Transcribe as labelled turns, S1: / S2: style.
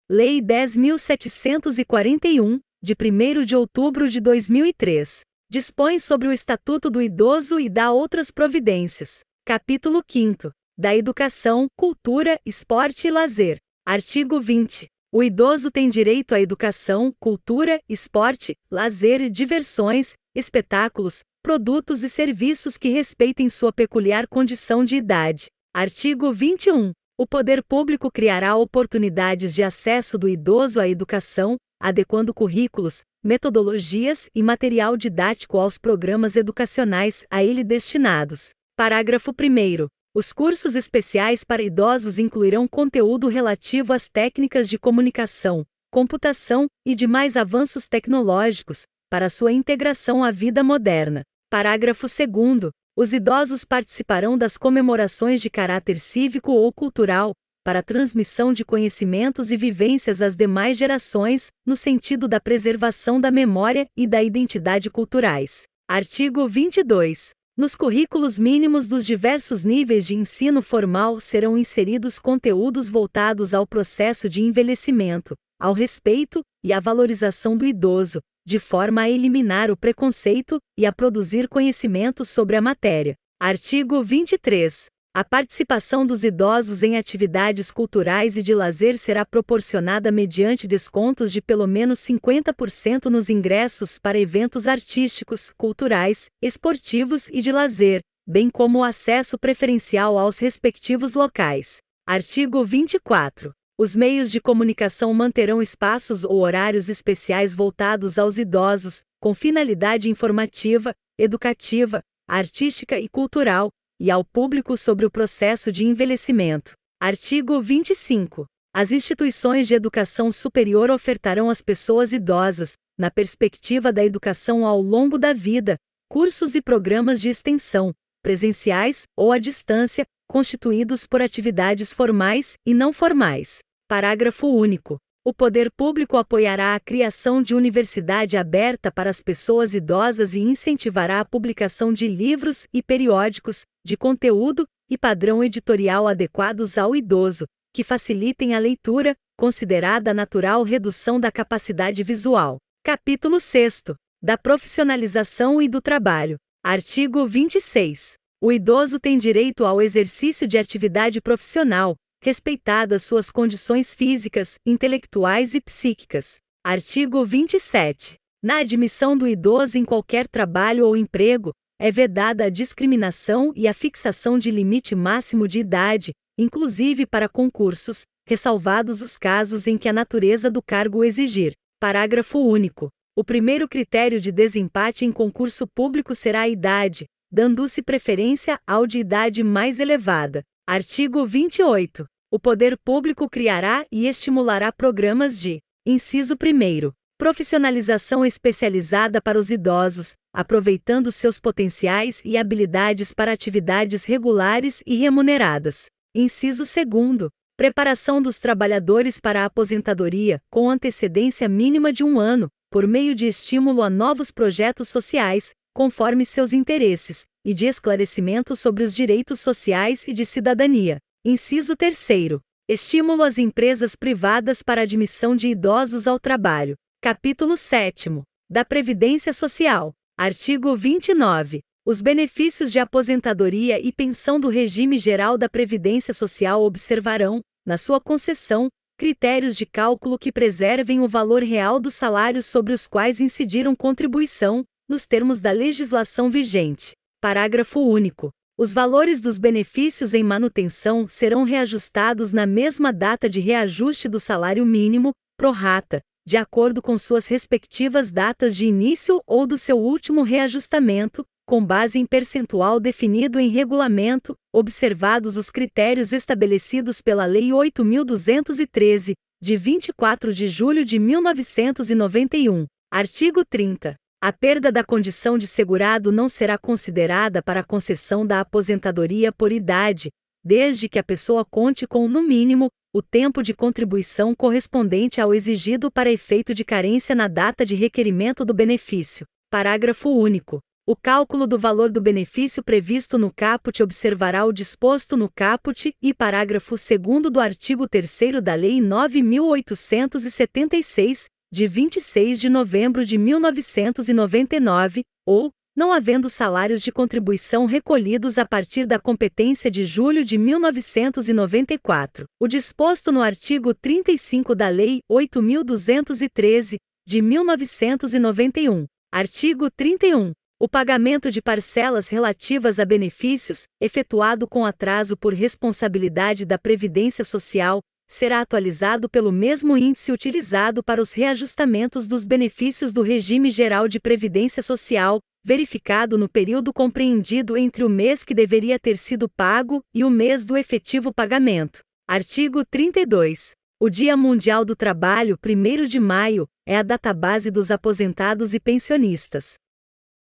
S1: Lei 10.741, de 1º de outubro de 2003. Dispõe sobre o Estatuto do Idoso e dá outras providências. Capítulo 5º. Da Educação, Cultura, Esporte e Lazer. Artigo 20. O idoso tem direito à educação, cultura, esporte, lazer, diversões, espetáculos, produtos e serviços que respeitem sua peculiar condição de idade. Artigo 21. O poder público criará oportunidades de acesso do idoso à educação, adequando currículos, metodologias e material didático aos programas educacionais a ele destinados. Parágrafo 1º. Os cursos especiais para idosos incluirão conteúdo relativo às técnicas de comunicação, computação e demais avanços tecnológicos, para sua integração à vida moderna. Parágrafo 2º. Os idosos participarão das comemorações de caráter cívico ou cultural, para a transmissão de conhecimentos e vivências às demais gerações, no sentido da preservação da memória e da identidade culturais. Artigo 22. Nos currículos mínimos dos diversos níveis de ensino formal serão inseridos conteúdos voltados ao processo de envelhecimento, ao respeito e à valorização do idoso, de forma a eliminar o preconceito e a produzir conhecimentos sobre a matéria. Artigo 23. A participação dos idosos em atividades culturais e de lazer será proporcionada mediante descontos de pelo menos 50% nos ingressos para eventos artísticos, culturais, esportivos e de lazer, bem como o acesso preferencial aos respectivos locais. Artigo 24. Os meios de comunicação manterão espaços ou horários especiais voltados aos idosos, com finalidade informativa, educativa, artística e cultural, e ao público sobre o processo de envelhecimento. Artigo 25. As instituições de educação superior ofertarão às pessoas idosas, na perspectiva da educação ao longo da vida, cursos e programas de extensão, presenciais ou à distância, constituídos por atividades formais e não formais. Parágrafo único. O poder público apoiará a criação de universidade aberta para as pessoas idosas e incentivará a publicação de livros e periódicos, de conteúdo e padrão editorial adequados ao idoso, que facilitem a leitura, considerada a natural redução da capacidade visual. Capítulo 6º. Da profissionalização e do trabalho. Artigo 26. O idoso tem direito ao exercício de atividade profissional, respeitadas suas condições físicas, intelectuais e psíquicas. Artigo 27. Na admissão do idoso em qualquer trabalho ou emprego, é vedada a discriminação e a fixação de limite máximo de idade, inclusive para concursos, ressalvados os casos em que a natureza do cargo o exigir. Parágrafo único. O primeiro critério de desempate em concurso público será a idade, dando-se preferência ao de idade mais elevada. Artigo 28. O poder público criará e estimulará programas de: inciso 1º, profissionalização especializada para os idosos, aproveitando seus potenciais e habilidades para atividades regulares e remuneradas. Inciso 2º, preparação dos trabalhadores para a aposentadoria, com antecedência mínima de 1 ano, por meio de estímulo a novos projetos sociais, conforme seus interesses, e de esclarecimento sobre os direitos sociais e de cidadania. Inciso 3º. Estímulo às empresas privadas para a admissão de idosos ao trabalho. Capítulo 7º. Da Previdência Social. Artigo 29. Os benefícios de aposentadoria e pensão do regime geral da Previdência Social observarão, na sua concessão, critérios de cálculo que preservem o valor real dos salários sobre os quais incidiram contribuição, nos termos da legislação vigente. Parágrafo único. Os valores dos benefícios em manutenção serão reajustados na mesma data de reajuste do salário mínimo, pro rata, de acordo com suas respectivas datas de início ou do seu último reajustamento, com base em percentual definido em regulamento, observados os critérios estabelecidos pela Lei 8.213, de 24 de julho de 1991. Artigo 30. A perda da condição de segurado não será considerada para a concessão da aposentadoria por idade, desde que a pessoa conte com, no mínimo, o tempo de contribuição correspondente ao exigido para efeito de carência na data de requerimento do benefício. Parágrafo único. O cálculo do valor do benefício previsto no caput observará o disposto no caput e parágrafo 2º do artigo 3º da Lei 9.876, de 26 de novembro de 1999, ou, não havendo salários de contribuição recolhidos a partir da competência de julho de 1994, o disposto no artigo 35 da Lei 8.213, de 1991. Artigo 31. O pagamento de parcelas relativas a benefícios, efetuado com atraso por responsabilidade da Previdência Social, será atualizado pelo mesmo índice utilizado para os reajustamentos dos benefícios do Regime Geral de Previdência Social, verificado no período compreendido entre o mês que deveria ter sido pago e o mês do efetivo pagamento. Artigo 32. O Dia Mundial do Trabalho, 1º de maio, é a database dos aposentados e pensionistas.